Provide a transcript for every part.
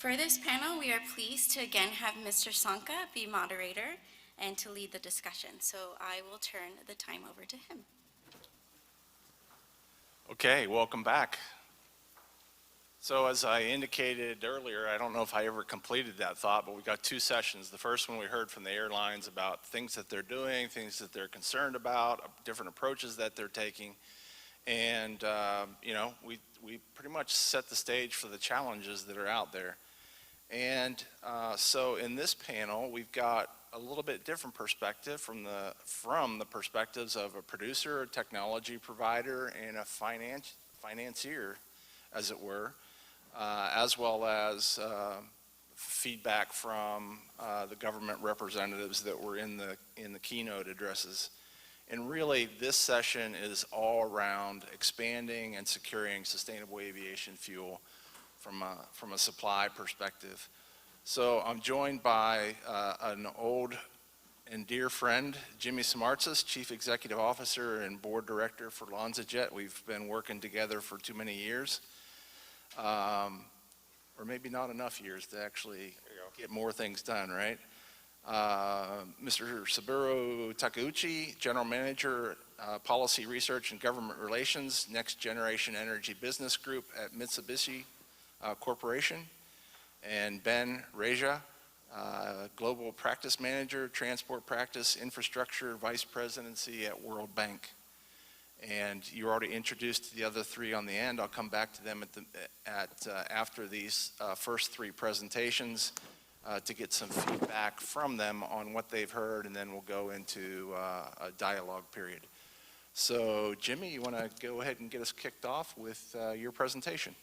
For this panel, we are pleased to again have Mr. Csonka be moderator and to lead the discussion. So I will turn the time over to him. Okay, welcome back. So as I indicated earlier, I don't know if I ever completed that thought, but we got two sessions. The first one we heard from the airlines about things that they're doing, things that they're concerned about, different approaches that they're taking. And you know, we pretty much set the stage for the challenges that are out there. And so in this panel, we've got a little bit different perspective from the perspectives of a producer, a technology provider, and a financier, as it were, as well as feedback from the government representatives that were in the keynote addresses. And really, this session is all around expanding and securing sustainable aviation fuel from a supply perspective. So I'm joined by an old and dear friend, Jimmy Samartzis, Chief Executive Officer and Board Director for LanzaJet. We've been working together for too many years, or maybe not enough years to actually get more things done, right? Mr. Saburo Takeuchi, General Manager, Policy Research and Government Relations, Next Generation Energy Business Group at Mitsubishi Corporation, and Ben Reja, Global Practice Manager, Transport Practice, Infrastructure, Vice Presidency at World Bank. And you already introduced the other three on the end. I'll come back to them after these first three presentations to get some feedback from them on what they've heard, and then we'll go into a dialogue period. So Jimmy, you want to go ahead and get us kicked off with your presentation?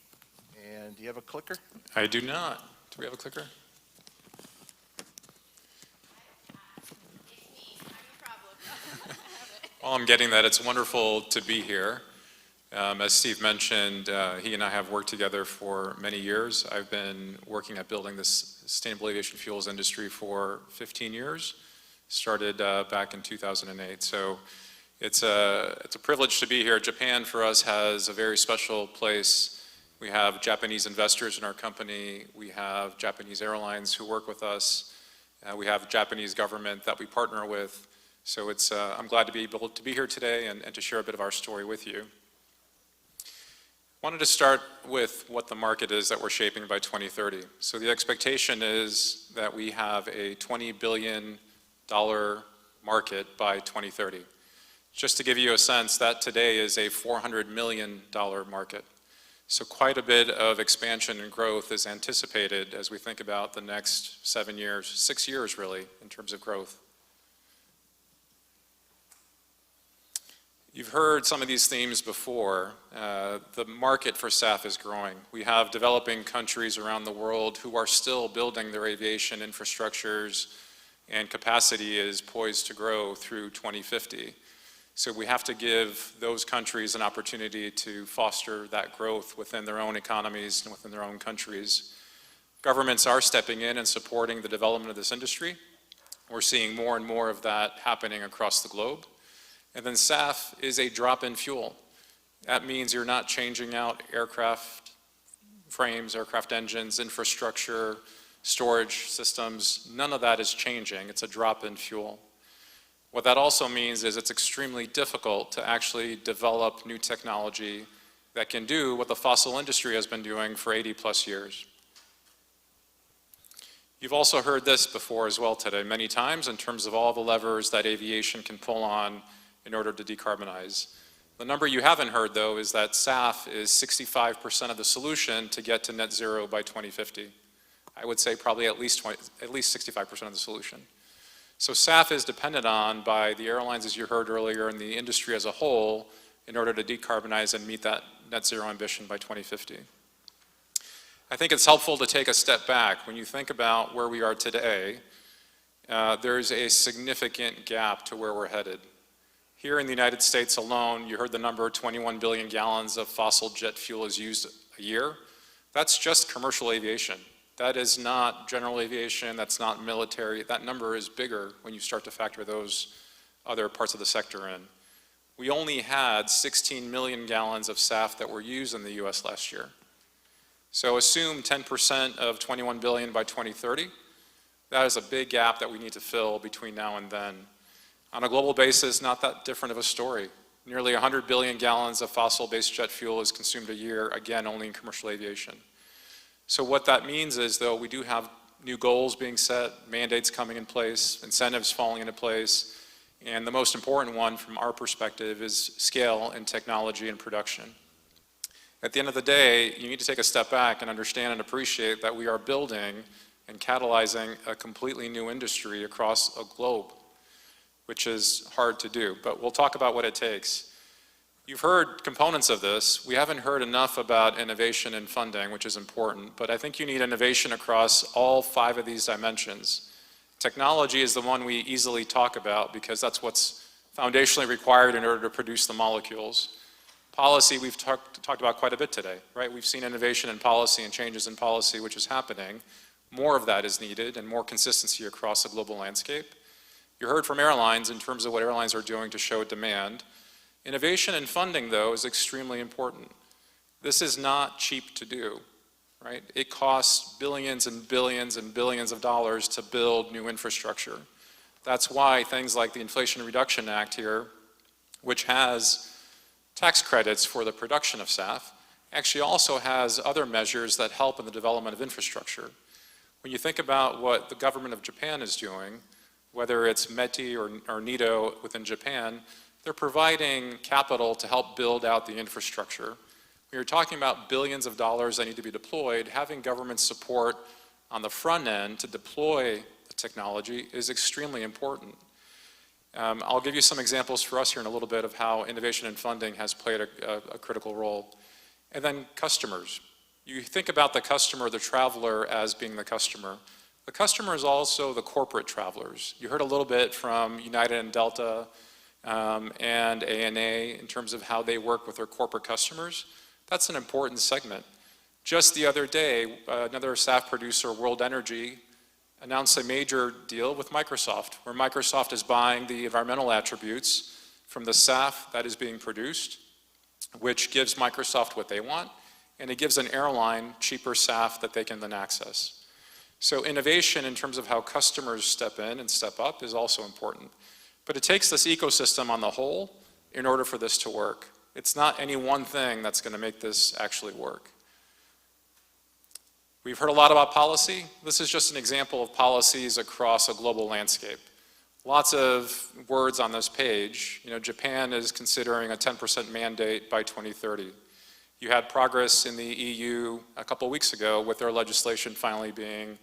And do you have a clicker? I do not. Do we have a clicker? Well, I'm getting that. It's wonderful to be here. As Steve mentioned, he and I have worked together for many years. I've been working at building this sustainable aviation fuels industry for 15 years. Started back in 2008. So it's a privilege to be here. Japan for us has a very special place. We have Japanese investors in our company. We have Japanese airlines who work with us. We have Japanese government that we partner with. So I'm glad to be able to be here today and to share a bit of our story with you. Wanted to start with what the market is that we're shaping by 2030. So the expectation is that we have a $20 billion market by 2030. Just to give you a sense, that today is a $400 million market. So quite a bit of expansion and growth is anticipated as we think about the next 7 years, 6 years really, in terms of growth. You've heard some of these themes before. The market for SAF is growing. We have developing countries around the world who are still building their aviation infrastructures, and capacity is poised to grow through 2050. So we have to give those countries an opportunity to foster that growth within their own economies and within their own countries. Governments are stepping in and supporting the development of this industry. We're seeing more and more of that happening across the globe. And then SAF is a drop-in fuel. That means you're not changing out aircraft frames, aircraft engines, infrastructure, storage systems. None of that is changing. It's a drop-in fuel. What that also means is it's extremely difficult to actually develop new technology that can do what the fossil industry has been doing for 80 plus years. You've also heard this before as well today many times in terms of all the levers that aviation can pull on in order to decarbonize. The number you haven't heard though is that SAF is 65% of the solution to get to net zero by 2050. I would say probably at least 65% of the solution. So SAF is dependent on by the airlines, as you heard earlier, and the industry as a whole in order to decarbonize and meet that net zero ambition by 2050. I think it's helpful to take a step back. When you think about where we are today, there's a significant gap to where we're headed. Here in the United States alone, you heard the number, 21 billion gallons of fossil jet fuel is used a year. That's just commercial aviation. That is not general aviation, that's not military. That number is bigger when you start to factor those other parts of the sector in. We only had 16 million gallons of SAF that were used in the US last year. So assume 10% of 21 billion by 2030. That is a big gap that we need to fill between now and then. On a global basis, not that different of a story. Nearly 100 billion gallons of fossil-based jet fuel is consumed a year, again, only in commercial aviation. So what that means is, though, we do have new goals being set, mandates coming in place, incentives falling into place, and the most important one from our perspective is scale in technology and production. At the end of the day, you need to take a step back and understand and appreciate that we are building and catalyzing a completely new industry across a globe, which is hard to do, but we'll talk about what it takes. You've heard components of this. We haven't heard enough about innovation and funding, which is important, but I think you need innovation across all 5 of these dimensions. Technology is the one we easily talk about because that's what's foundationally required in order to produce the molecules. Policy, we've talked about quite a bit today, right? We've seen innovation in policy and changes in policy, which is happening. More of that is needed and more consistency across the global landscape. You heard from airlines in terms of what airlines are doing to show demand. Innovation and funding, though, is extremely important. This is not cheap to do, right? It costs billions and billions and billions of dollars to build new infrastructure. That's why things like the Inflation Reduction Act here, which has tax credits for the production of SAF, actually also has other measures that help in the development of infrastructure. When you think about what the government of Japan is doing, whether it's METI or NIDO within Japan, they're providing capital to help build out the infrastructure. When you're talking about billions of dollars that need to be deployed, having government support on the front end to deploy the technology is extremely important. I'll give you some examples for us here in a little bit of how innovation and funding has played a critical role. And then customers. You think about the customer, the traveler, as being the customer. The customer is also the corporate travelers. You heard a little bit from United and Delta and ANA in terms of how they work with their corporate customers. That's an important segment. Just the other day, another SAF producer, World Energy, announced a major deal with Microsoft, where Microsoft is buying the environmental attributes from the SAF that is being produced, which gives Microsoft what they want, and it gives an airline cheaper SAF that they can then access. So innovation in terms of how customers step in and step up is also important. But it takes this ecosystem on the whole in order for this to work. It's not any one thing that's going to make this actually work. We've heard a lot about policy. This is just an example of policies across a global landscape. Lots of words on this page. Japan is considering a 10% mandate by 2030. You had progress in the EU a couple weeks ago with their legislation finally being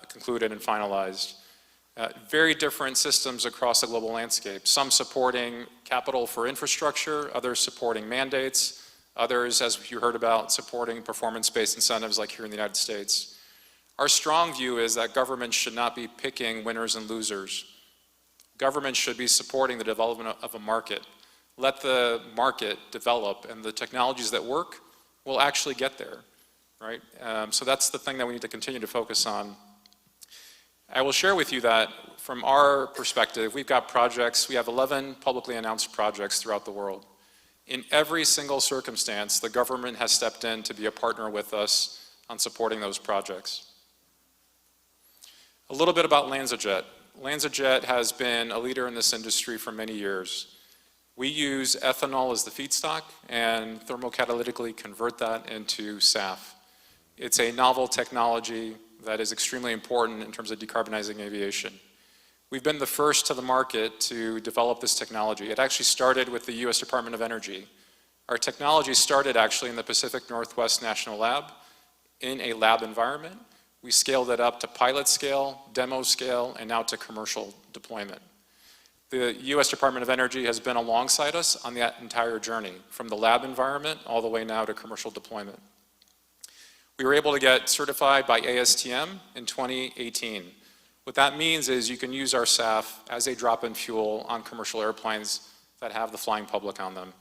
concluded and finalized. Very different systems across the global landscape. Some supporting capital for infrastructure, others supporting mandates, others, as you heard about, supporting performance-based incentives like here in the United States. Our strong view is that governments should not be picking winners and losers. Governments should be supporting the development of a market. Let the market develop, and the technologies that work will actually get there, right? So that's the thing that we need to continue to focus on. I will share with you that from our perspective, we've got projects, we have 11 publicly announced projects throughout the world. In every single circumstance, the government has stepped in to be a partner with us on supporting those projects. A little bit about LanzaJet. LanzaJet has been a leader in this industry for many years. We use ethanol as the feedstock and thermocatalytically convert that into SAF. It's a novel technology that is extremely important in terms of decarbonizing aviation. We've been the first to the market to develop this technology. It actually started with the US Department of Energy. Our technology started actually in the Pacific Northwest National Lab in a lab environment. We scaled it up to pilot scale, demo scale, and now to commercial deployment. The US Department of Energy has been alongside us on that entire journey, from the lab environment all the way now to commercial deployment. We were able to get certified by ASTM in 2018. What that means is you can use our SAF as a drop-in fuel on commercial airplanes that have the flying public on them.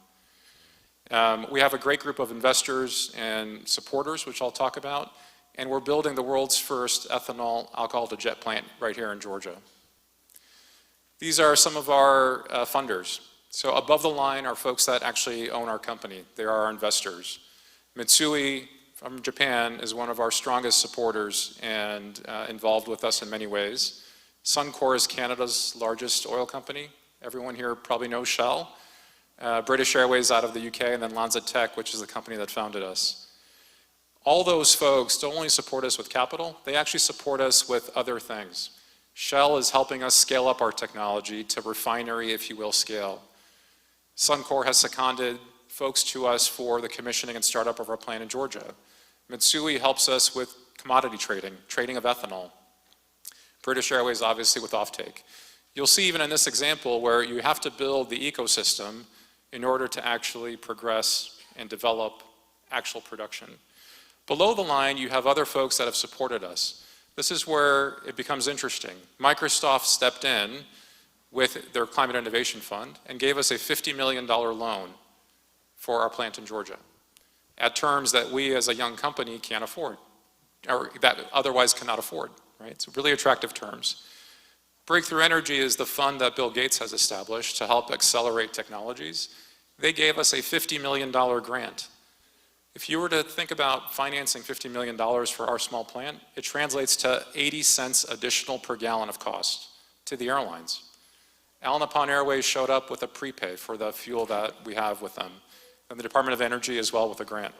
We have a great group of investors and supporters, which I'll talk about, and we're building the world's first ethanol alcohol-to-jet plant right here in Georgia. These are some of our funders. So above the line are folks that actually own our company. They are our investors. Mitsui, from Japan is one of our strongest supporters and involved with us in many ways. Suncor is Canada's largest oil company. Everyone here probably knows Shell. British Airways out of the UK, and then LanzaJet, which is the company that founded us. All those folks don't only support us with capital, they actually support us with other things. Shell is helping us scale up our technology to refinery, if you will, scale. Suncor has seconded folks to us for the commissioning and startup of our plant in Georgia. Mitsui helps us with commodity trading of ethanol. British Airways, obviously, with offtake. You'll see even in this example where you have to build the ecosystem in order to actually progress and develop actual production. Below the line, you have other folks that have supported us. This is where it becomes interesting. Microsoft stepped in with their Climate Innovation Fund and gave us a $50 million loan for our plant in Georgia at terms that we as a young company can't afford, or that otherwise cannot afford, right? So really attractive terms. Breakthrough Energy is the fund that Bill Gates has established to help accelerate technologies. They gave us a $50 million grant. If you were to think about financing $50 million for our small plant, it translates to 80 cents additional per gallon of cost to the airlines. Al Nippon Airways showed up with a prepay for the fuel that we have with them, and the Department of Energy as well with a grant.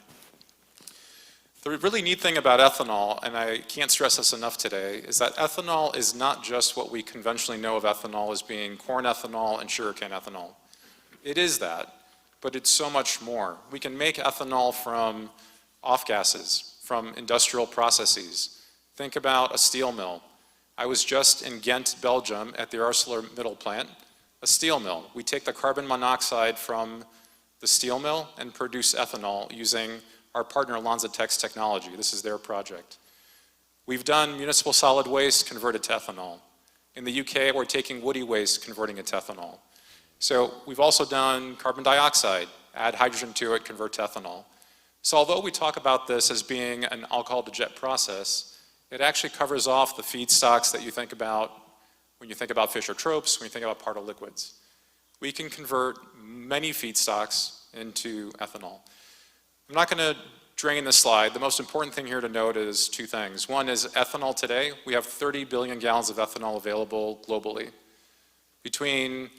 The really neat thing about ethanol, and I can't stress this enough today, is that ethanol is not just what we conventionally know of ethanol as being corn ethanol and sugarcane ethanol. It is that, but it's so much more. We can make ethanol from off-gases, from industrial processes. Think about a steel mill. I was just in Ghent, Belgium, at the ArcelorMittal plant, a steel mill. We take the carbon monoxide from the steel mill and produce ethanol using our partner LanzaTech's technology. This is their project. We've done municipal solid waste converted to ethanol. In the UK, we're taking woody waste, converting it to ethanol. So we've also done carbon dioxide, add hydrogen to it, convert to ethanol. So although we talk about this as being an alcohol-to-jet process, it actually covers off the feedstocks that you think about when you think about fish or tropes, when you think about part of liquids. We can convert many feedstocks into ethanol. I'm not going to drain this slide. The most important thing here to note is two things. One is ethanol today. We have 30 billion gallons of ethanol available globally. Between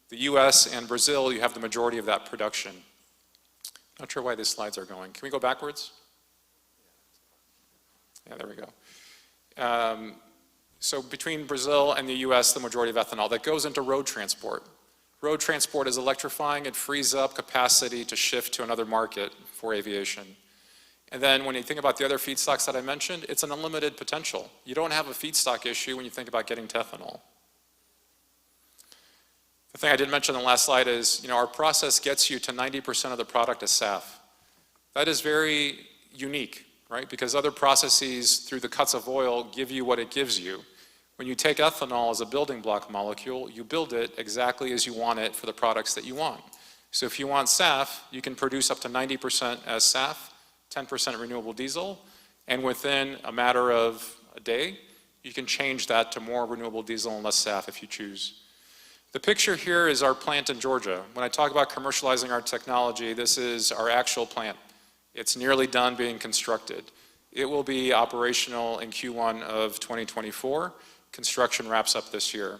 the US and Brazil, you have the majority of that production. Not sure why these slides are going. Can we go backwards? Yeah, there we go. So between Brazil and the US, the majority of ethanol that goes into road transport. Road transport is electrifying. It frees up capacity to shift to another market for aviation. And then when you think about the other feedstocks that I mentioned, it's an unlimited potential. You don't have a feedstock issue when you think about getting to ethanol. The thing I didn't mention in the last slide is, our process gets you to 90% of the product as SAF. That is very unique, right? Because other processes through the cuts of oil give you what it gives you. When you take ethanol as a building block molecule, you build it exactly as you want it for the products that you want. So if you want SAF, you can produce up to 90% as SAF, 10% renewable diesel, and within a matter of a day, you can change that to more renewable diesel and less SAF if you choose. The picture here is our plant in Georgia. When I talk about commercializing our technology, this is our actual plant. It's nearly done being constructed. It will be operational in Q1 of 2024. Construction wraps up this year.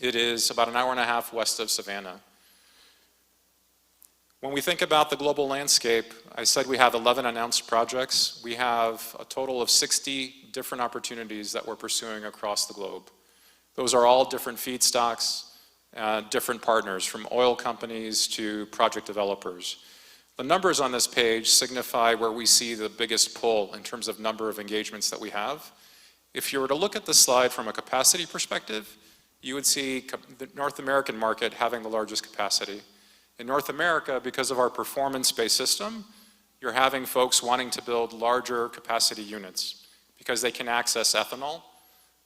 It is about an hour and a half west of Savannah. When we think about the global landscape, I said we have 11 announced projects. We have a total of 60 different opportunities that we're pursuing across the globe. Those are all different feedstocks, different partners, from oil companies to project developers. The numbers on this page signify where we see the biggest pull in terms of number of engagements that we have. If you were to look at the slide from a capacity perspective, you would see the North American market having the largest capacity. In North America, because of our performance-based system, you're having folks wanting to build larger capacity units because they can access ethanol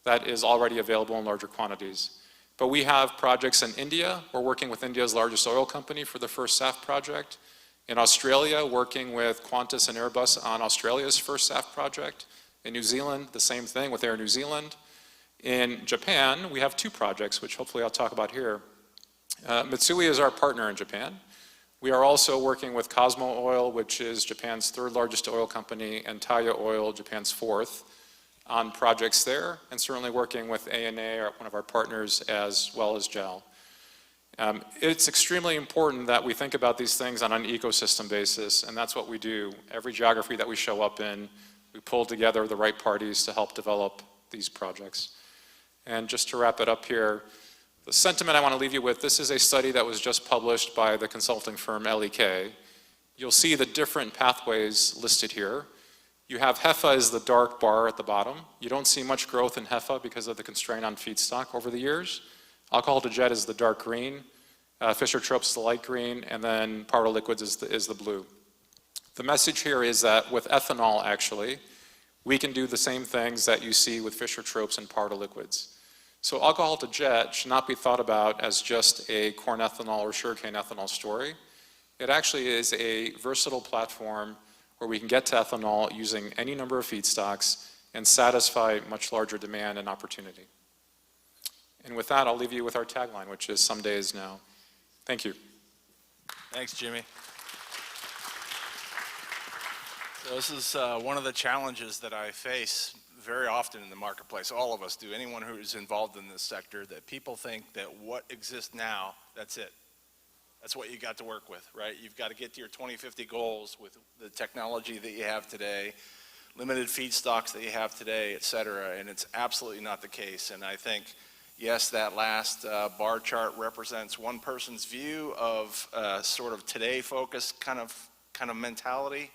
that is already available in larger quantities. But we have projects in India. We're working with India's largest oil company for the first SAF project. In Australia, working with Qantas and Airbus on Australia's first SAF project. In New Zealand, the same thing with Air New Zealand. In Japan, we have two projects, which hopefully I'll talk about here. Mitsui is our partner in Japan. We are also working with Cosmo Oil, which is Japan's third largest oil company, and Taiyo Oil, Japan's fourth, on projects there, and certainly working with ANA, one of our partners, as well as JAL. It's extremely important that we think about these things on an ecosystem basis, and that's what we do. Every geography that we show up in, we pull together the right parties to help develop these projects. And just to wrap it up here, the sentiment I want to leave you with, this is a study that was just published by the consulting firm LEK. You'll see the different pathways listed here. You have HEFA as the dark bar at the bottom. You don't see much growth in HEFA because of the constraint on feedstock over the years. Alcohol to jet is the dark green, Fischer-Tropsch is the light green, and then power liquids is the blue. The message here is that with ethanol, actually, we can do the same things that you see with Fischer-Tropsch and power liquids. So alcohol to jet should not be thought about as just a corn ethanol or sugarcane ethanol story. It actually is a versatile platform where we can get to ethanol using any number of feedstocks and satisfy much larger demand and opportunity. And with that, I'll leave you with our tagline, which is "Someday is now." Thank you. Thanks, Jimmy. So this is one of the challenges that I face very often in the marketplace. All of us do, anyone who is involved in this sector, that people think that what exists now, that's it. That's what you got to work with, right? You've got to get to your 2050 goals with the technology that you have today, limited feedstocks that you have today, et cetera, and it's absolutely not the case. And I think, yes, that last bar chart represents one person's view of sort of today-focused kind of mentality,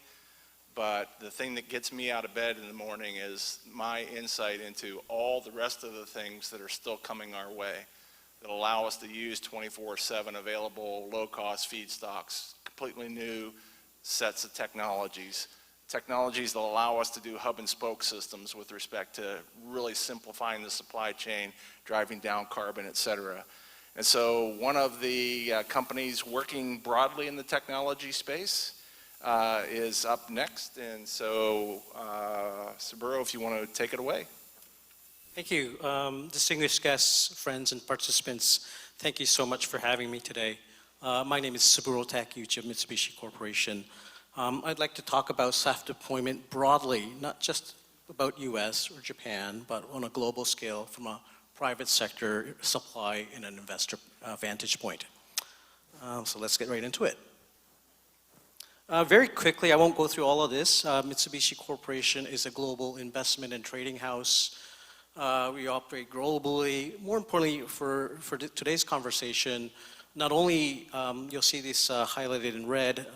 but the thing that gets me out of bed in the morning is my insight into all the rest of the things that are still coming our way that allow us to use 24/7 available low-cost feedstocks, completely new sets of technologies that allow us to do hub and spoke systems with respect to really simplifying the supply chain, driving down carbon, et cetera. And so one of the companies working broadly in the technology space is up next. And so, Saburo, if you want to take it away. Thank you. Distinguished guests, friends, and participants, thank you so much for having me today. My name is Saburo Takeuchi of Mitsubishi Corporation. I'd like to talk about SAF deployment broadly, not just about US or Japan, but on a global scale from a private sector supply and an investor vantage point. So let's get right into it. Very quickly, I won't go through all of this. Mitsubishi Corporation is a global investment and trading house. We operate globally. More importantly, for today's conversation, not only you'll see this highlighted in red,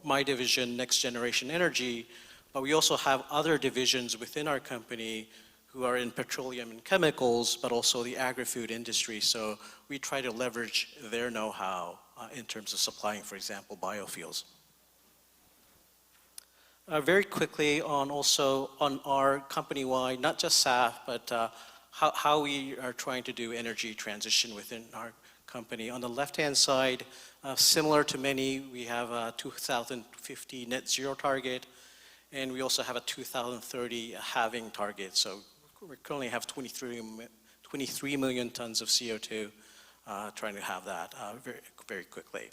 my division, Next Generation Energy, but we also have other divisions within our company who are in petroleum and chemicals, but also the agri-food industry. So we try to leverage their know-how in terms of supplying, for example, biofuels. Very quickly on our company-wide, not just SAF, but how we are trying to do energy transition within our company. On the left-hand side, similar to many, we have a 2050 net zero target, and we also have a 2030 halving target. So we currently have 23 million tons of CO2, trying to have that very, very quickly.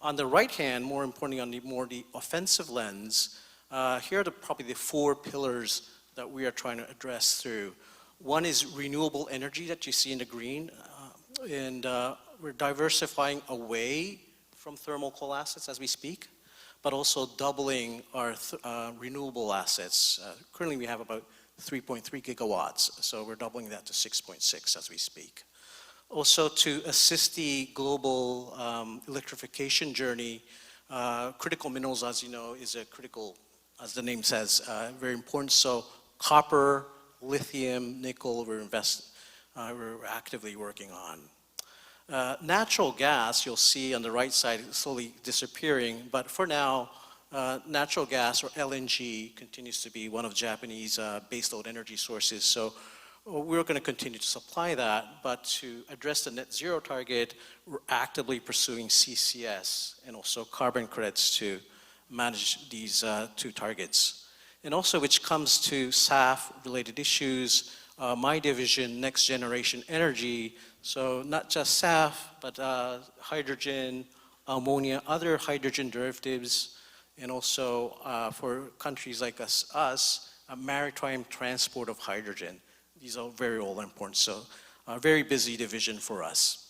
On the right hand, more importantly, on the offensive lens, here are probably the four pillars that we are trying to address through. One is renewable energy that you see in the green, and we're diversifying away from thermal coal assets as we speak, but also doubling our renewable assets. Currently we have about 3.3 gigawatts, so we're doubling that to 6.6 as we speak. Also, to assist the global electrification journey, critical minerals, as you know, is a critical, as the name says, very important. So copper, lithium, nickel, we're actively working on. Natural gas, you'll see on the right side, slowly disappearing, but for now, natural gas, or LNG, continues to be one of Japanese baseload energy sources. So we're going to continue to supply that, but to address the net zero target, we're actively pursuing CCS and also carbon credits to manage these two targets. And also, which comes to SAF-related issues, my division, Next Generation Energy, so not just SAF, but hydrogen, ammonia, other hydrogen derivatives, and also for countries like us, maritime transport of hydrogen. These are very all important, so a very busy division for us.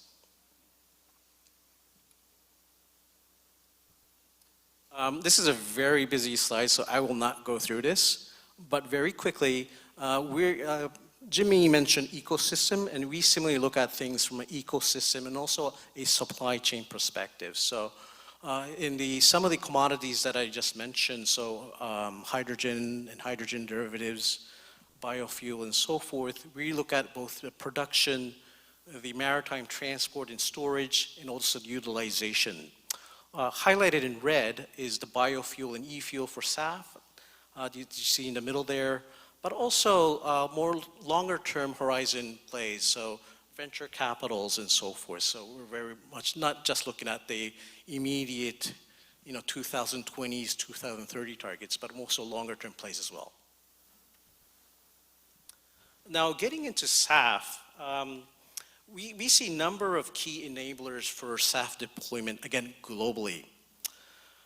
This is a very busy slide, so I will not go through this, but very quickly, Jimmy mentioned ecosystem, and we similarly look at things from an ecosystem and also a supply chain perspective. So in some of the commodities that I just mentioned, so hydrogen and hydrogen derivatives, biofuel and so forth, we look at both the production, the maritime transport and storage, and also the utilization. Highlighted in red is the biofuel and e-fuel for SAF. You see in the middle there, but also more longer term horizon plays, so venture capitals and so forth. So we're very much not just looking at the immediate 2020s, 2030 targets, but also longer term plays as well. Now getting into SAF, we see a number of key enablers for SAF deployment, again, globally.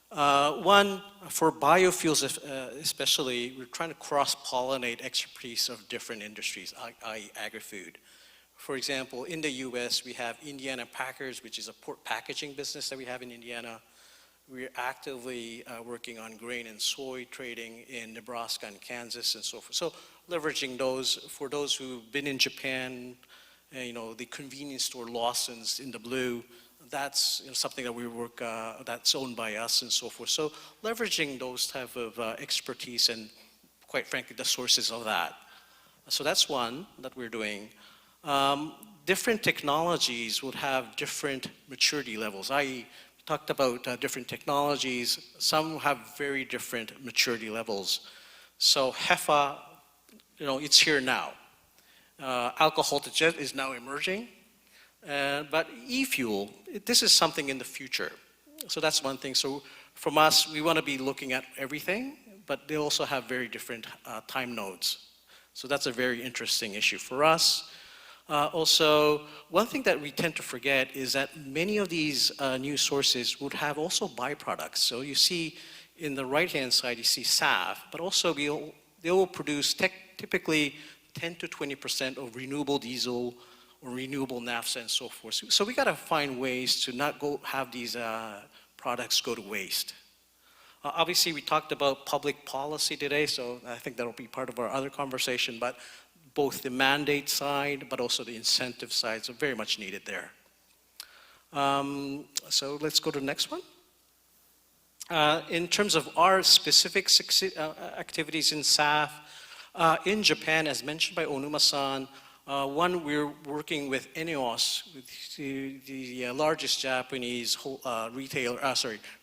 One, for biofuels especially, we're trying to cross-pollinate expertise of different industries, i.e. agri-food. For example, in the US, we have Indiana Packers, which is a pork packaging business that we have in Indiana. We're actively working on grain and soy trading in Nebraska and Kansas and so forth. So leveraging those, for those who've been in Japan, the convenience store Lawson's in the blue, that's something that we work, that's owned by us and so forth. So leveraging those type of expertise and quite frankly, the sources of that. So that's one that we're doing. Different technologies would have different maturity levels. I talked about different technologies. Some have very different maturity levels. So HEFA, it's here now. Alcohol to jet is now emerging, but e-fuel, this is something in the future. So that's one thing. So from us, we want to be looking at everything, but they also have very different time nodes. So that's a very interesting issue for us. Also, one thing that we tend to forget is that many of these new sources would have also byproducts. So you see in the right-hand side, you see SAF, but also they will produce typically 10 to 20% of renewable diesel or renewable naphtha and so forth. So we got to find ways to not have these products go to waste. Obviously, we talked about public policy today, so I think that'll be part of our other conversation, but both the mandate side, but also the incentive side, so very much needed there. So let's go to the next one. In terms of our specific activities in SAF, in Japan, as mentioned by Onuma-san, one, we're working with ENEOS, the largest Japanese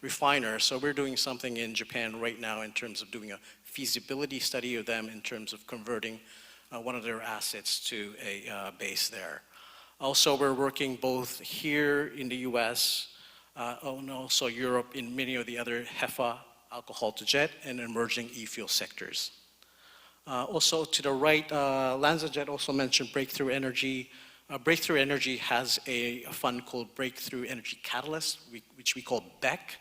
refiner. So we're doing something in Japan right now in terms of doing a feasibility study of them in terms of converting one of their assets to a base there. Also, we're working both here in the US and also Europe in many of the other HEFA, alcohol to jet, and emerging e-fuel sectors. Also to the right, LanzaJet also mentioned Breakthrough Energy. Breakthrough Energy has a fund called Breakthrough Energy Catalyst, which we call BEC,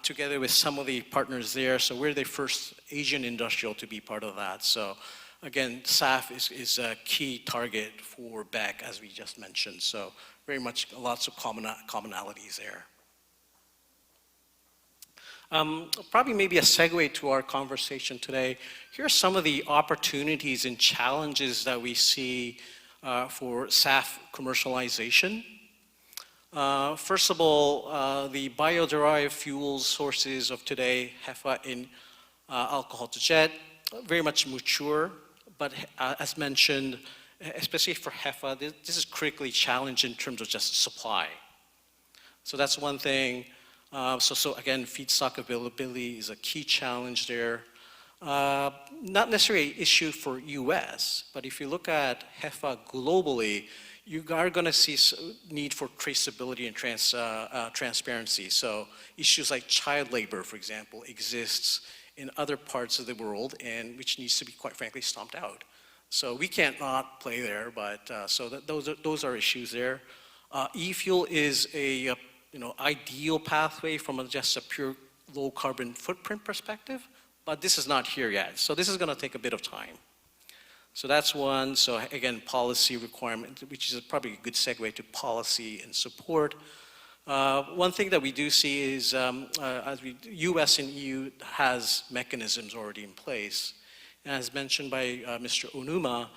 together with some of the partners there. So we're the first Asian industrial to be part of that. So again, SAF is a key target for BEC, as we just mentioned. So very much lots of commonalities there. Probably maybe a segue to our conversation today. Here are some of the opportunities and challenges that we see for SAF commercialization. First of all, the bio-derived fuel sources of today, HEFA and alcohol to jet, very much mature, but as mentioned, especially for HEFA, this is critically challenged in terms of just supply. So that's one thing. So again, feedstock availability is a key challenge there. Not necessarily an issue for US, but if you look at HEFA globally, you are going to see need for traceability and transparency. So issues like child labor, for example, exists in other parts of the world, and which needs to be, quite frankly, stomped out. So we can't not play there, but those are issues there. E-fuel is a ideal pathway from just a pure low carbon footprint perspective, but this is not here yet. So this is going to take a bit of time. So that's one. So again, policy requirement, which is probably a good segue to policy and support. One thing that we do see is, US and EU has mechanisms already in place. And as mentioned by Mr. Onuma,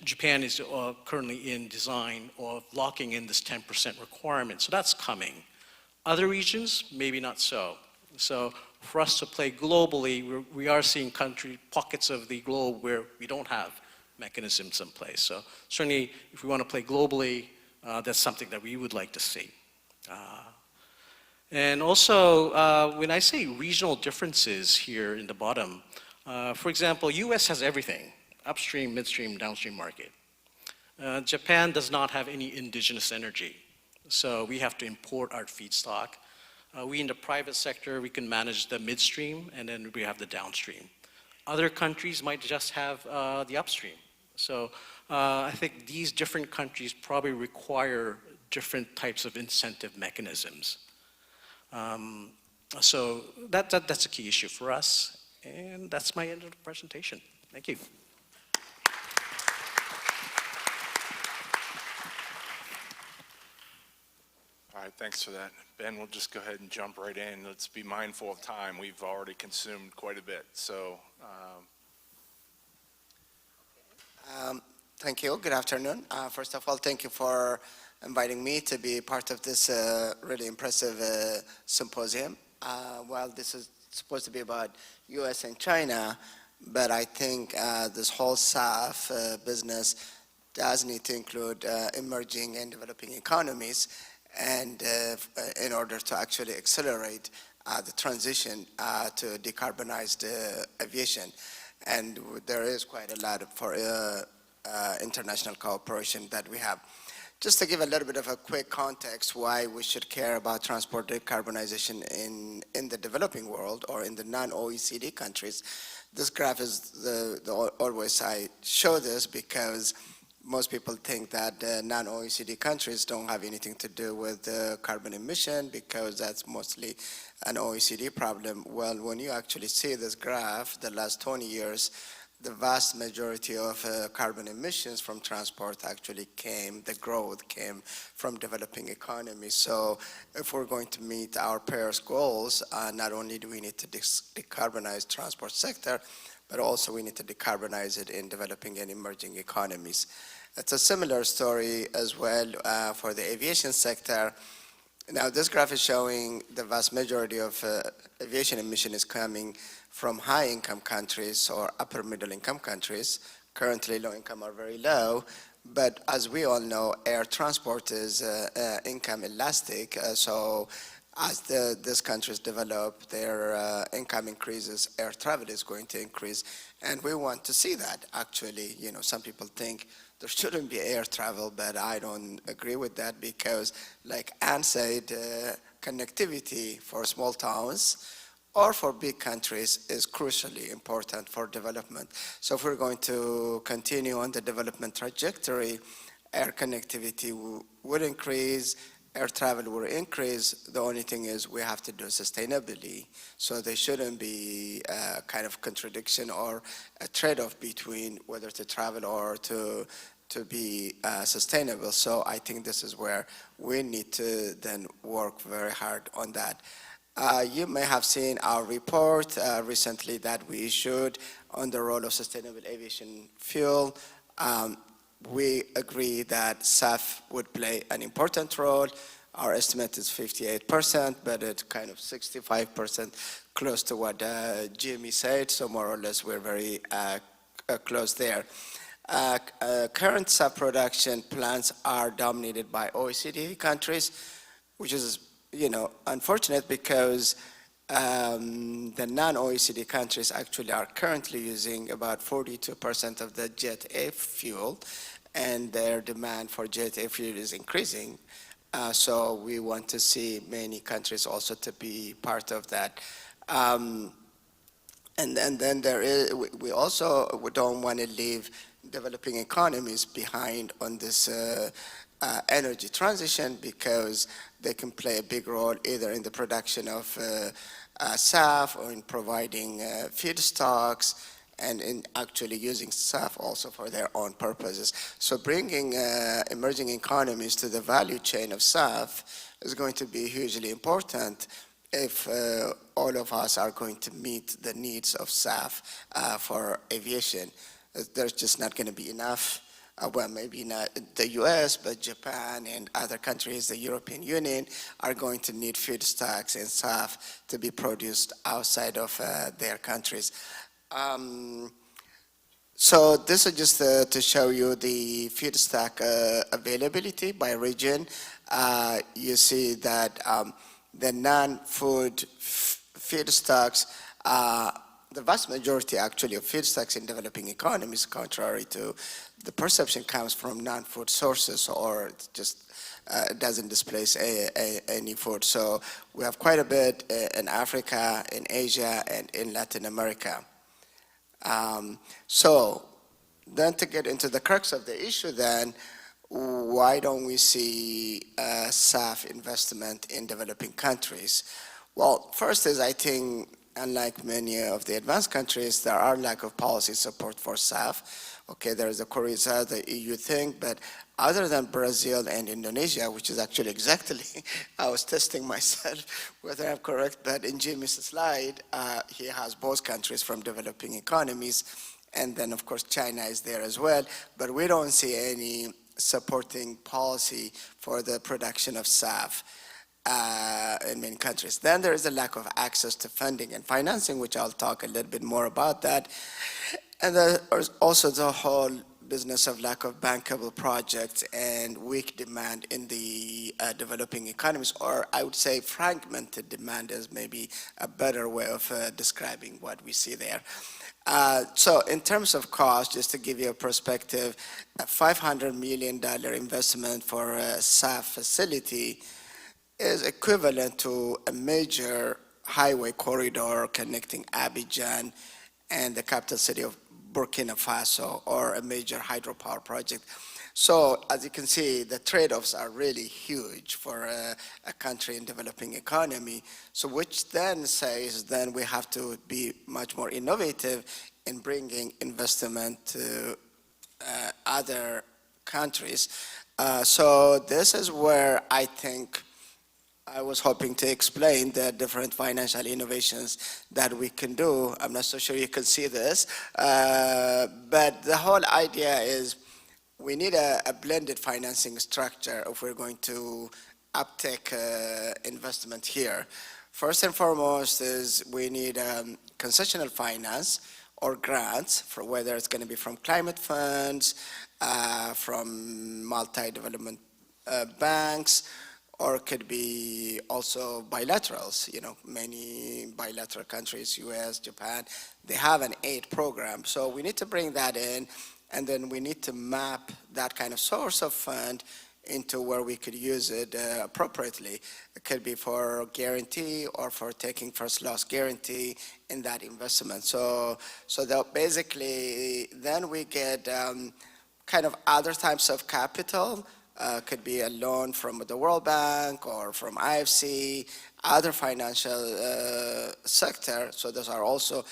Japan is currently in design of locking in this 10% requirement. So that's coming. Other regions, maybe not so. So for us to play globally, we are seeing pockets of the globe where we don't have mechanisms in place. So certainly, if we want to play globally, that's something that we would like to see. And also, when I say regional differences here in the bottom, for example, US has everything, upstream, midstream, downstream market. Japan does not have any indigenous energy, so we have to import our feedstock. We in the private sector, we can manage the midstream, and then we have the downstream. Other countries might just have the upstream. So I think these different countries probably require different types of incentive mechanisms. So that's a key issue for us, and that's my end of the presentation. Thank you. All right, thanks for that. Ben, we'll just go ahead and jump right in. Let's be mindful of time. We've already consumed quite a bit, so. Thank you. Good afternoon. First of all, thank you for inviting me to be part of this really impressive symposium. Well, this is supposed to be about US and China, but I think this whole SAF business does need to include emerging and developing economies, and in order to actually accelerate the transition to decarbonized aviation. And there is quite a lot for international cooperation that we have. Just to give a little bit of a quick context why we should care about transport decarbonization in the developing world or in the non-OECD countries. This graph is always I show this because most people think that non-OECD countries don't have anything to do with carbon emission because that's mostly an OECD problem. Well, when you actually see this graph, the last 20 years, the vast majority of carbon emissions from transport actually the growth came from developing economies. So if we're going to meet our Paris goals, not only do we need to decarbonize transport sector, but also we need to decarbonize it in developing and emerging economies. It's a similar story as well for the aviation sector. Now this graph is showing the vast majority of aviation emission is coming from high-income countries or upper-middle-income countries. Currently, low-income are very low, but as we all know, air transport is income elastic. So as these countries develop, their income increases, air travel is going to increase, and we want to see that. Actually, some people think there shouldn't be air travel, but I don't agree with that because, like Anne said, connectivity for small towns or for big countries is crucially important for development. So if we're going to continue on the development trajectory, air connectivity will increase, air travel will increase. The only thing is we have to do it sustainably. So there shouldn't be a kind of contradiction or a trade-off between whether to travel or to be sustainable. So I think this is where we need to then work very hard on that. You may have seen our report recently that we issued on the role of sustainable aviation fuel. We agree that SAF would play an important role. Our estimate is 58%, but it's kind of 65% close to what Jimmy said, so more or less we're very close there. Current SAF production plants are dominated by OECD countries, which is unfortunate because the non-OECD countries actually are currently using about 42% of the Jet A fuel, and their demand for Jet A fuel is increasing. So we want to see many countries also to be part of that. And then we also don't want to leave developing economies behind on this energy transition because they can play a big role either in the production of SAF or in providing feedstocks and in actually using SAF also for their own purposes. So bringing emerging economies to the value chain of SAF is going to be hugely important if all of us are going to meet the needs of SAF for aviation. There's just not going to be enough. Well, maybe not the US, but Japan and other countries, the European Union, are going to need feedstocks and SAF to be produced outside of their countries. So this is just to show you the feedstock availability by region. You see that the non-food feedstocks, the vast majority actually of feedstocks in developing economies, contrary to the perception, comes from non-food sources, or it just doesn't displace any food. So we have quite a bit in Africa, in Asia, and in Latin America. So then to get into the crux of the issue then, why don't we see SAF investment in developing countries? Well, first is I think, unlike many of the advanced countries, there are lack of policy support for SAF. Okay, there is the Korea, the EU thing, but other than Brazil and Indonesia, which is actually exactly, I was testing myself whether I'm correct, but in Jimmy's slide, he has both countries from developing economies, and then of course China is there as well, but we don't see any supporting policy for the production of SAF in many countries. Then there is a lack of access to funding and financing, which I'll talk a little bit more about that. And there's also the whole business of lack of bankable projects and weak demand in the developing economies, or I would say fragmented demand is maybe a better way of describing what we see there. So in terms of cost, just to give you a perspective, a $500 million investment for a SAF facility is equivalent to a major highway corridor connecting Abidjan and the capital city of Burkina Faso, or a major hydropower project. So as you can see, the trade-offs are really huge for a country in developing economy. So which then says then we have to be much more innovative in bringing investment to other countries. So this is where I think I was hoping to explain the different financial innovations that we can do. I'm not so sure you can see this, but the whole idea is we need a blended financing structure if we're going to uptake investment here. First and foremost is we need concessional finance or grants, for whether it's going to be from climate funds, from multi-development banks, or it could be also bilaterals. You know, many bilateral countries, US, Japan, they have an aid program. So we need to bring that in, and then we need to map that kind of source of fund into where we could use it appropriately. It could be for guarantee or for taking first loss guarantee in that investment. So that basically then we get kind of other types of capital. Could be a loan from the World Bank or from IFC, other financial sector. So those are also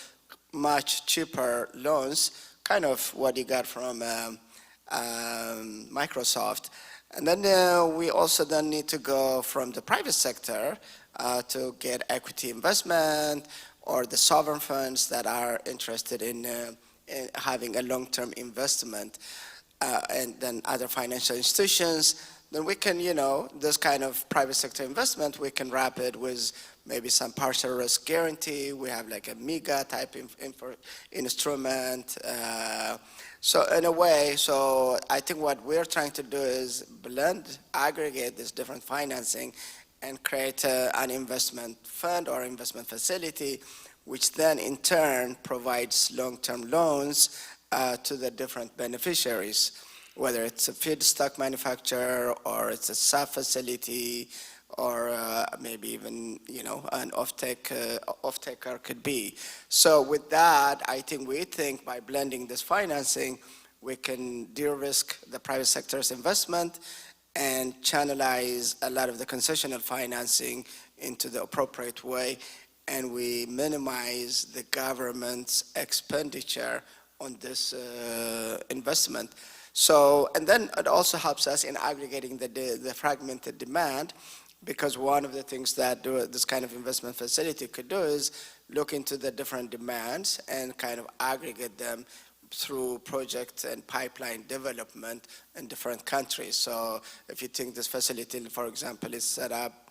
much cheaper loans, kind of what you got from Microsoft. And then we also then need to go from the private sector to get equity investment, or the sovereign funds that are interested in having a long-term investment. And then other financial institutions, then we can, you know, this kind of private sector investment, we can wrap it with maybe some partial risk guarantee. We have like a MEGA type instrument. So in a way, so I think what we're trying to do is blend, aggregate this different financing and create an investment fund or investment facility, which then in turn provides long-term loans to the different beneficiaries, whether it's a feedstock manufacturer or it's a SAF facility, or maybe even, you know, an off-taker could be. So with that, I think we think by blending this financing, we can de-risk the private sector's investment and channelize a lot of the concessional financing into the appropriate way, and we minimize the government's expenditure on this investment. So, and then it also helps us in aggregating the fragmented demand, because one of the things that this kind of investment facility could do is look into the different demands and kind of aggregate them through project and pipeline development in different countries. So if you think this facility, for example, is set up,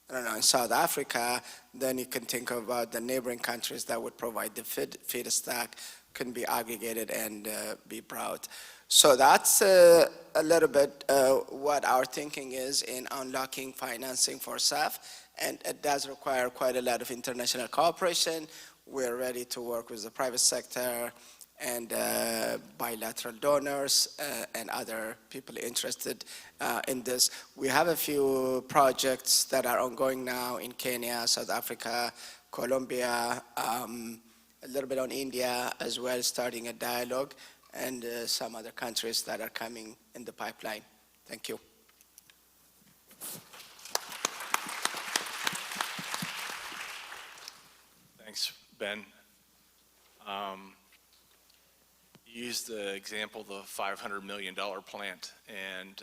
I don't know, in South Africa, then you can think about the neighboring countries that would provide the feedstock can be aggregated and be brought. So that's a little bit what our thinking is in unlocking financing for SAF, and it does require quite a lot of international cooperation. We're ready to work with the private sector and bilateral donors and other people interested in this. We have a few projects that are ongoing now in Kenya, South Africa, Colombia, a little bit on India as well, starting a dialogue, and some other countries that are coming in the pipeline. Thank you. Thanks, Ben. You used the example of the $500 million plant, and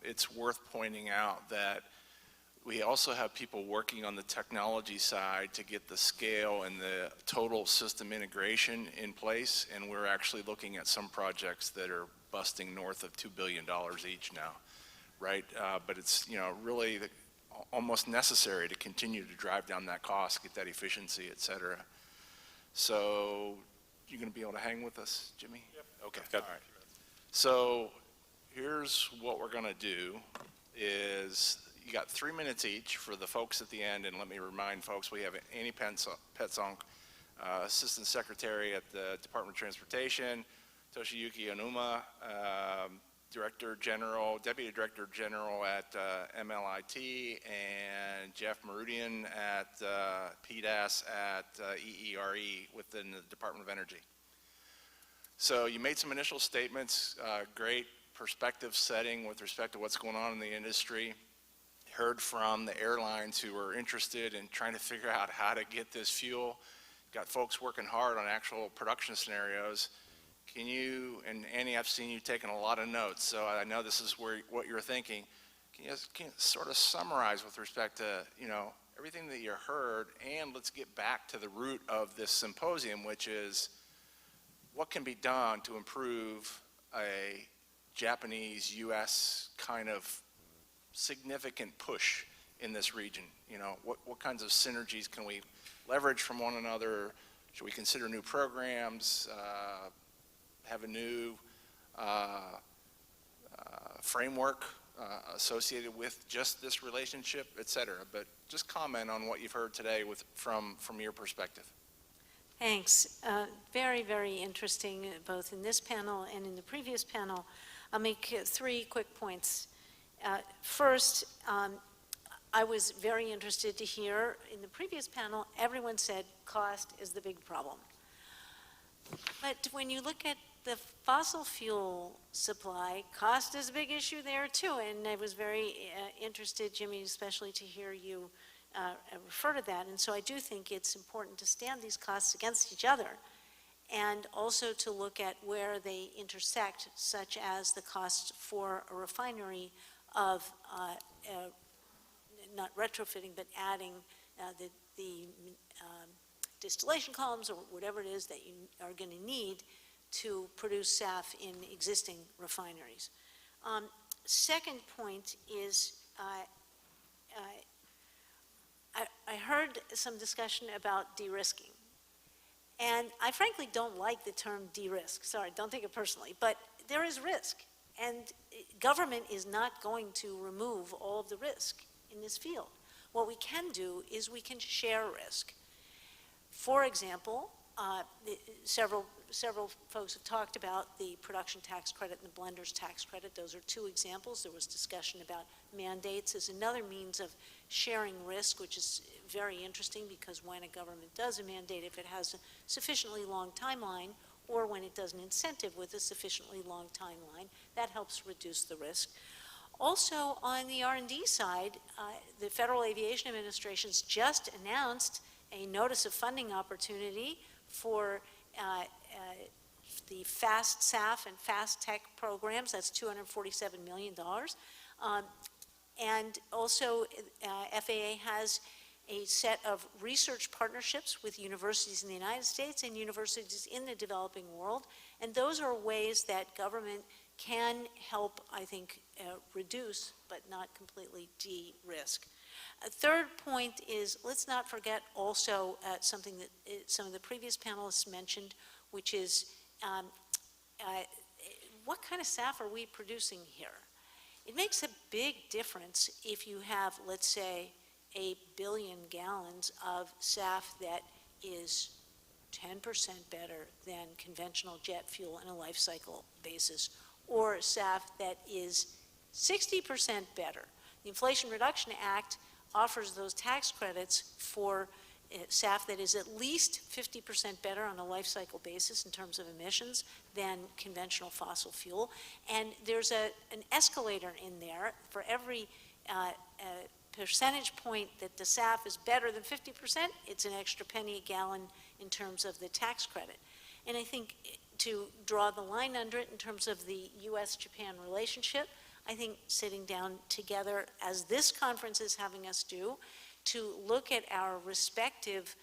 it's worth pointing out that we also have people working on the technology side to get the scale and the total system integration in place, and we're actually looking at some projects that are busting north of $2 billion each now, right? But it's, really almost necessary to continue to drive down that cost, get that efficiency, et cetera. So you gonna be able to hang with us, Jimmy? Yep. Okay, Good. all right. So here's what we're gonna do is, you got 3 minutes each for the folks at the end, and let me remind folks, we have Annie Petsonk, Assistant Secretary at the Department of Transportation, Toshiyuki Onuma, Deputy Director General at MLIT, and Jeff Marootian at PDAS at EERE within the Department of Energy. So you made some initial statements, great perspective setting with respect to what's going on in the industry. Heard from the airlines who are interested in trying to figure out how to get this fuel. Got folks working hard on actual production scenarios. Can you, and Annie, I've seen you taking a lot of notes, so I know this is what you're thinking. Can you sort of summarize with respect to, everything that you heard, and let's get back to the root of this symposium, which is what can be done to improve a Japanese-U.S. kind of significant push in this region? What kinds of synergies can we leverage from one another? Should we consider new programs, have a new framework associated with just this relationship, et cetera? But just comment on what you've heard today from your perspective. Thanks. Very, very interesting, both in this panel and in the previous panel. I'll make 3 quick points. First, I was very interested to hear in the previous panel, everyone said cost is the big problem. But when you look at the fossil fuel supply, cost is a big issue there too. And I was very interested, Jimmy, especially to hear you refer to that. And so I do think it's important to stand these costs against each other, and also to look at where they intersect, such as the costs for a refinery of not retrofitting, but adding the distillation columns or whatever it is that you are going to need to produce SAF in existing refineries. Second point is I heard some discussion about de-risking. And I frankly don't like the term de-risk. Sorry, don't take it personally. But there is risk. And government is not going to remove all of the risk in this field. What we can do is we can share risk. For example, several folks have talked about the production tax credit and the blender's tax credit. Those are 2 examples. There was discussion about mandates as another means of sharing risk, which is very interesting, because when a government does a mandate, if it has a sufficiently long timeline, or when it does an incentive with a sufficiently long timeline, that helps reduce the risk. Also, on the R&D side, the Federal Aviation Administration's just announced a notice of funding opportunity for the FAST SAF and FAST Tech programs. That's $247 million. And also, FAA has a set of research partnerships with universities in the United States and universities in the developing world. And those are ways that government can help, I think, reduce, but not completely de-risk. A third point is, let's not forget also something that some of the previous panelists mentioned, which is what kind of SAF are we producing here? It makes a big difference if you have, let's say, 1 billion gallons of SAF that is 10% better than conventional jet fuel on a life cycle basis, or SAF that is 60% better. The Inflation Reduction Act offers those tax credits for SAF that is at least 50% better on a life cycle basis in terms of emissions than conventional fossil fuel. And there's an escalator in there for every percentage point that the SAF is better than 50%, it's an extra penny a gallon in terms of the tax credit. And I think to draw the line under it in terms of the U.S.-Japan relationship, I think sitting down together, as this conference is having us do, to look at our respective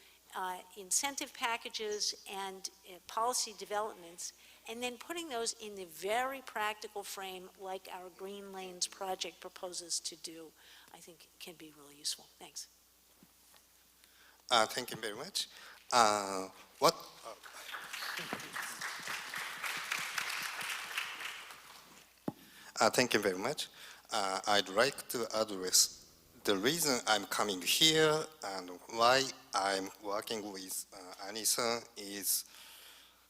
incentive packages and policy developments, and then putting those in the very practical frame like our Green Lanes project proposes to do, I think can be really useful. Thanks. Thank you very much. Thank you very much. I'd like to address the reason I'm coming here and why I'm working with Annie-san is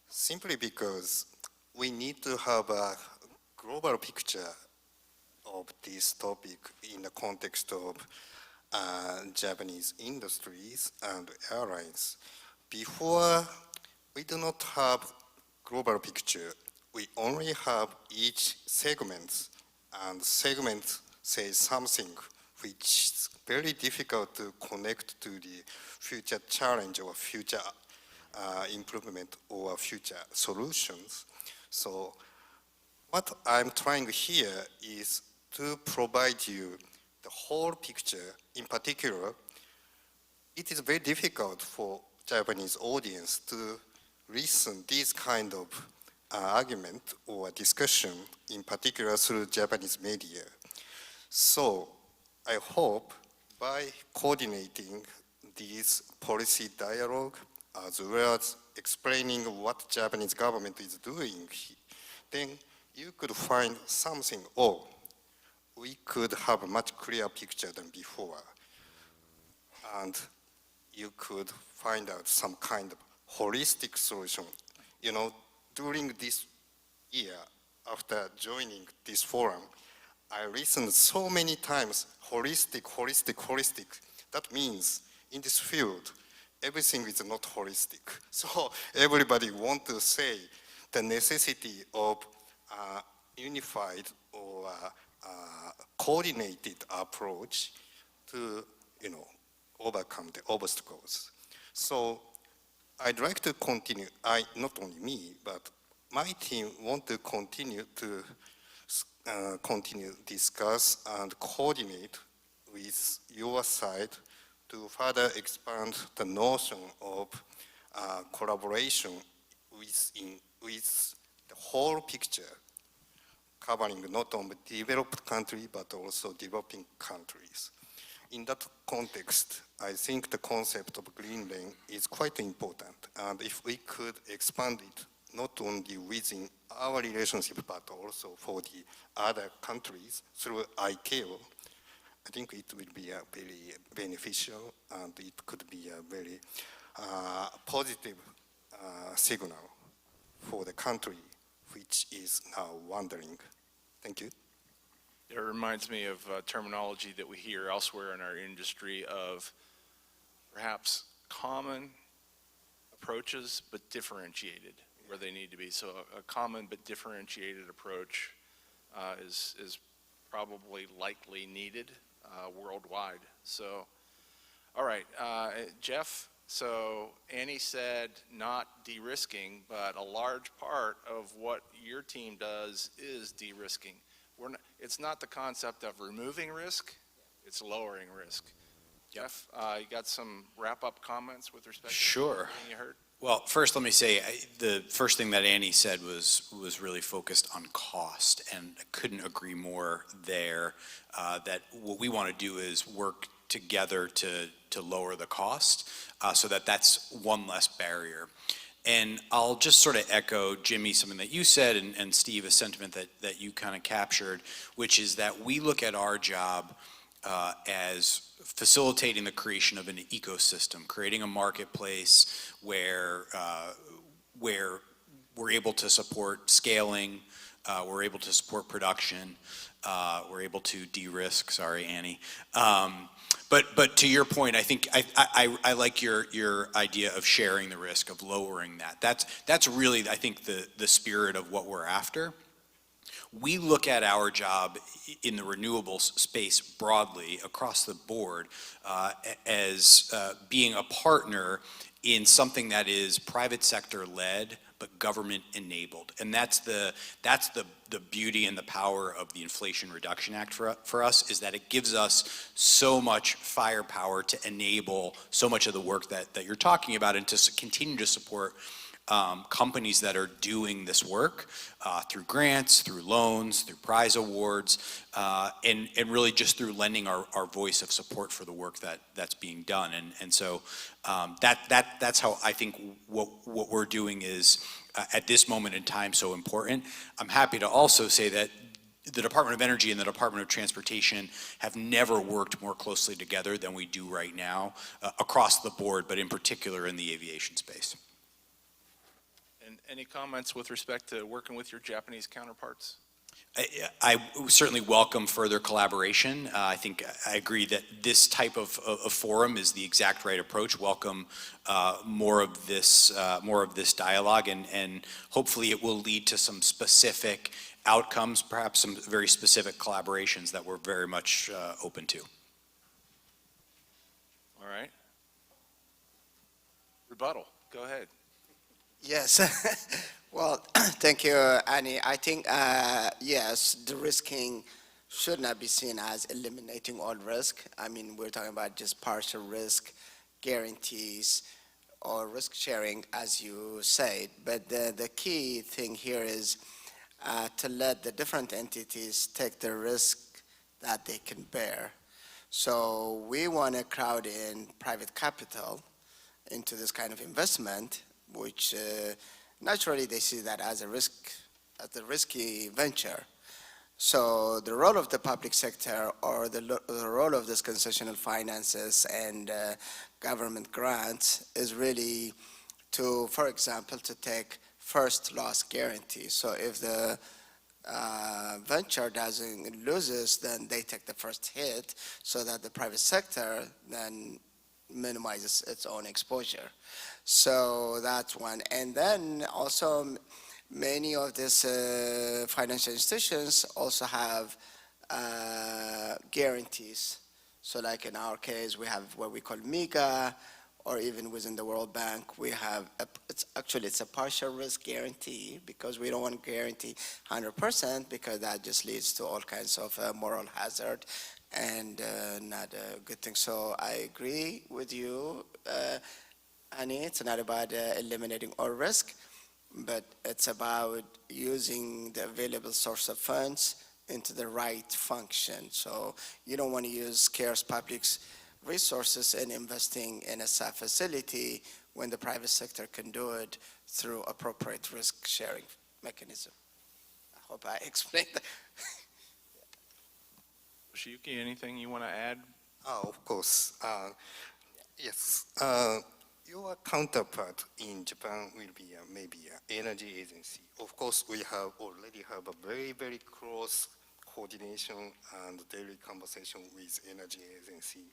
simply because we need to have a global picture of this topic in the context of Japanese industries and airlines. Before, we do not have global picture. We only have each segment, and segment says something which is very difficult to connect to the future challenge or future improvement or future solutions. So what I'm trying here is to provide you the whole picture. In particular, it is very difficult for Japanese audience to listen this kind of argument or discussion, in particular through Japanese media. So I hope by coordinating this policy dialogue, as well as explaining what Japanese government is doing, then you could find something, oh, we could have a much clearer picture than before. And you could find out some kind of holistic solution. You know, during this year, after joining this forum, I listened so many times, holistic, holistic, holistic. That means in this field, everything is not holistic. So everybody wants to say the necessity of unified or coordinated approach to, overcome the obstacles. So I'd like to continue, not only me, but my team want to continue to discuss and coordinate with your side to further expand the notion of collaboration with the whole picture, covering not only developed countries, but also developing countries. In that context, I think the concept of green lane is quite important. And if we could expand it, not only within our relationship, but also for the other countries through ICAO, I think it will be a very beneficial, and it could be a very positive signal for the country, which is now wandering. Thank you. It reminds me of terminology that we hear elsewhere in our industry of perhaps common approaches, but differentiated where they need to be. So a common but differentiated approach is probably likely needed worldwide. So, all right, Jeff, so Annie said not de-risking, but a large part of what your team does is de-risking. It's not the concept of removing risk, it's lowering risk. Jeff, you got some wrap-up comments with respect to Sure. anything you heard? Well, first, let me say, the first thing that Annie said was really focused on cost, and I couldn't agree more there, that what we want to do is work together to lower the cost, so that's one less barrier. And I'll just sort of echo, Jimmy, something that you said, and Steve, a sentiment that you kind of captured, which is that we look at our job as facilitating the creation of an ecosystem, creating a marketplace where we're able to support scaling, we're able to support production, we're able to de-risk, sorry, Annie. But to your point, I think I like your idea of sharing the risk, of lowering that. That's really, I think, the spirit of what we're after. We look at our job in the renewables space broadly across the board as being a partner in something that is private sector led but government enabled. And that's the beauty and the power of the Inflation Reduction Act for us, is that it gives us so much firepower to enable so much of the work that you're talking about, and to continue to support companies that are doing this work through grants, through loans, through prize awards, and really just through lending our voice of support for the work that's being done. And so that's how I think what we're doing is at this moment in time so important. I'm happy to also say that the Department of Energy and the Department of Transportation have never worked more closely together than we do right now across the board, but in particular in the aviation space. And any comments with respect to working with your Japanese counterparts? I certainly welcome further collaboration. I think I agree that this type of forum is the exact right approach. Welcome more of this dialogue, and hopefully it will lead to some specific outcomes, perhaps some very specific collaborations that we're very much open to. All right. Rebuttal, go ahead. Yes. Well, thank you, Annie. I think, yes, the risking should not be seen as eliminating all risk. I mean, we're talking about just partial risk guarantees or risk sharing, as you said. But the key thing here is to let the different entities take the risk that they can bear. So we want to crowd in private capital into this kind of investment, which naturally they see that as a risky venture. So the role of the public sector, or the role of this concessional finances and government grants, is really to, for example, to take first loss guarantee. So if the venture doesn't loses, then they take the first hit, so that the private sector then minimizes its own exposure. So that's one. And then also many of these financial institutions also have guarantees. So like in our case, we have what we call MEGA, or even within the World Bank, we have, it's a partial risk guarantee, because we don't want to guarantee 100%, because that just leads to all kinds of moral hazard and not a good thing. So I agree with you, Annie. It's not about eliminating all risk, but it's about using the available source of funds into the right function. So you don't want to use scarce public resources in investing in a SAF facility when the private sector can do it through appropriate risk sharing mechanism. I hope I explained that. Toshiyuki, anything you want to add? Of course. Yes. Your counterpart in Japan will be maybe an energy agency. Of course, we already have a very, very close coordination and daily conversation with energy agency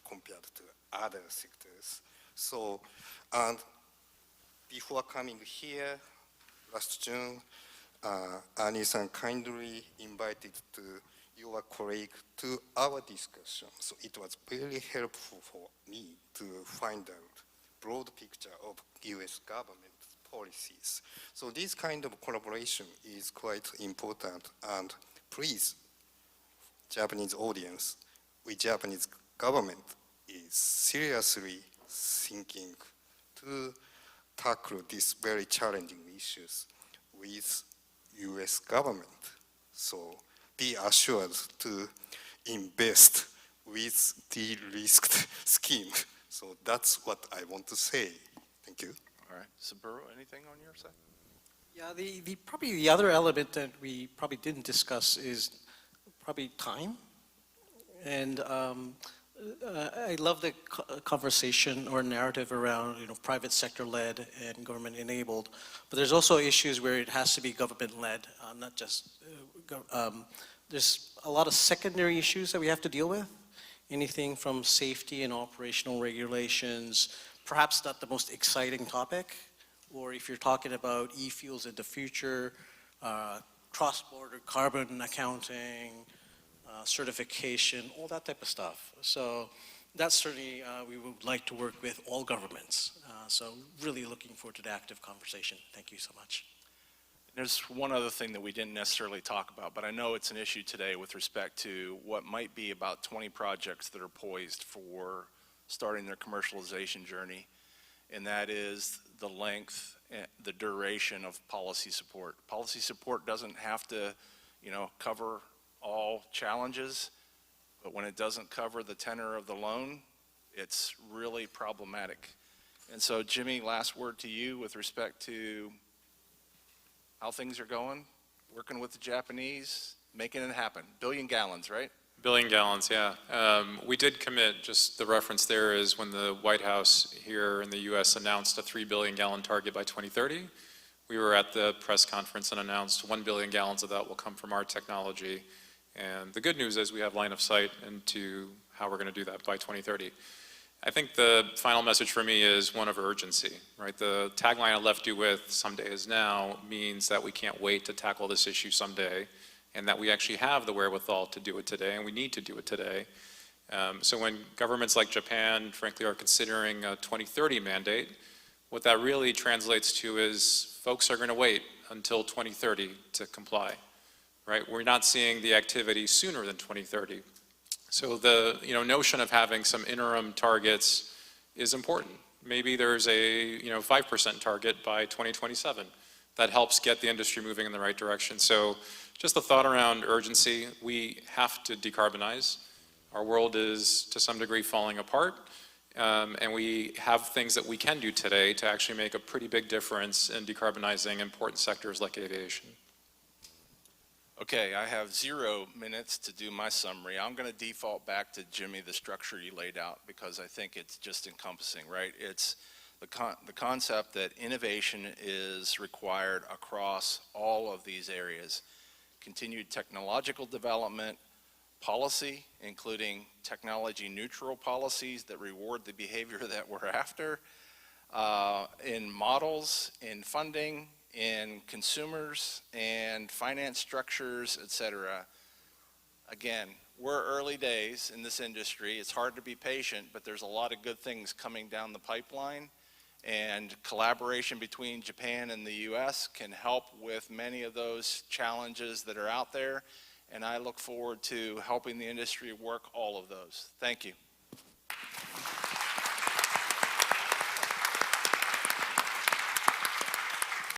compared to other sectors. So, and before coming here last June, Annie-san kindly invited to your colleague to our discussion. So it was very helpful for me to find out broad picture of US government policies. So this kind of collaboration is quite important, and please, Japanese audience, we Japanese government is seriously thinking to tackle these very challenging issues with US government. So be assured to invest with de-risked scheme. So that's what I want to say. Thank you. All right, Saburo, anything on your side? Yeah, probably the other element that we probably didn't discuss is probably time. And I love the conversation or narrative around, private sector led and government enabled. But there's also issues where it has to be government led, not just, there's a lot of secondary issues that we have to deal with. Anything from safety and operational regulations, perhaps not the most exciting topic, or if you're talking about e-fuels in the future, cross-border carbon accounting, certification, all that type of stuff. So that's certainly, we would like to work with all governments. So really looking forward to the active conversation. Thank you so much. There's one other thing that we didn't necessarily talk about, but I know it's an issue today with respect to what might be about 20 projects that are poised for starting their commercialization journey, and that is the length, the duration of policy support. Policy support doesn't have to, cover all challenges, but when it doesn't cover the tenor of the loan, it's really problematic. And so, Jimmy, last word to you with respect to how things are going, working with the Japanese, making it happen. 1 billion gallons, right? 1 billion gallons, yeah. We did commit, just the reference there is when the White House here in the US announced a 3 billion gallon target by 2030, we were at the press conference and announced 1 billion gallons of that will come from our technology. And the good news is we have line of sight into how we're going to do that by 2030. I think the final message for me is one of urgency, right? The tagline I left you with, someday is now, means that we can't wait to tackle this issue someday, and that we actually have the wherewithal to do it today, and we need to do it today. So when governments like Japan, frankly, are considering a 2030 mandate, what that really translates to is folks are going to wait until 2030 to comply, right? We're not seeing the activity sooner than 2030. So the notion of having some interim targets is important. Maybe there's a 5% target by 2027. That helps get the industry moving in the right direction. So just the thought around urgency, we have to decarbonize. Our world is to some degree falling apart, and we have things that we can do today to actually make a pretty big difference in decarbonizing important sectors like aviation. Okay, I have 0 minutes to do my summary. I'm going to default back to Jimmy, the structure you laid out, because I think it's just encompassing, right? It's the concept that innovation is required across all of these areas. Continued technological development, policy, including technology neutral policies that reward the behavior that we're after, in models, in funding, in consumers and finance structures, et cetera. Again, we're early days in this industry. It's hard to be patient, but there's a lot of good things coming down the pipeline, and collaboration between Japan and the US can help with many of those challenges that are out there, and I look forward to helping the industry work all of those. Thank you.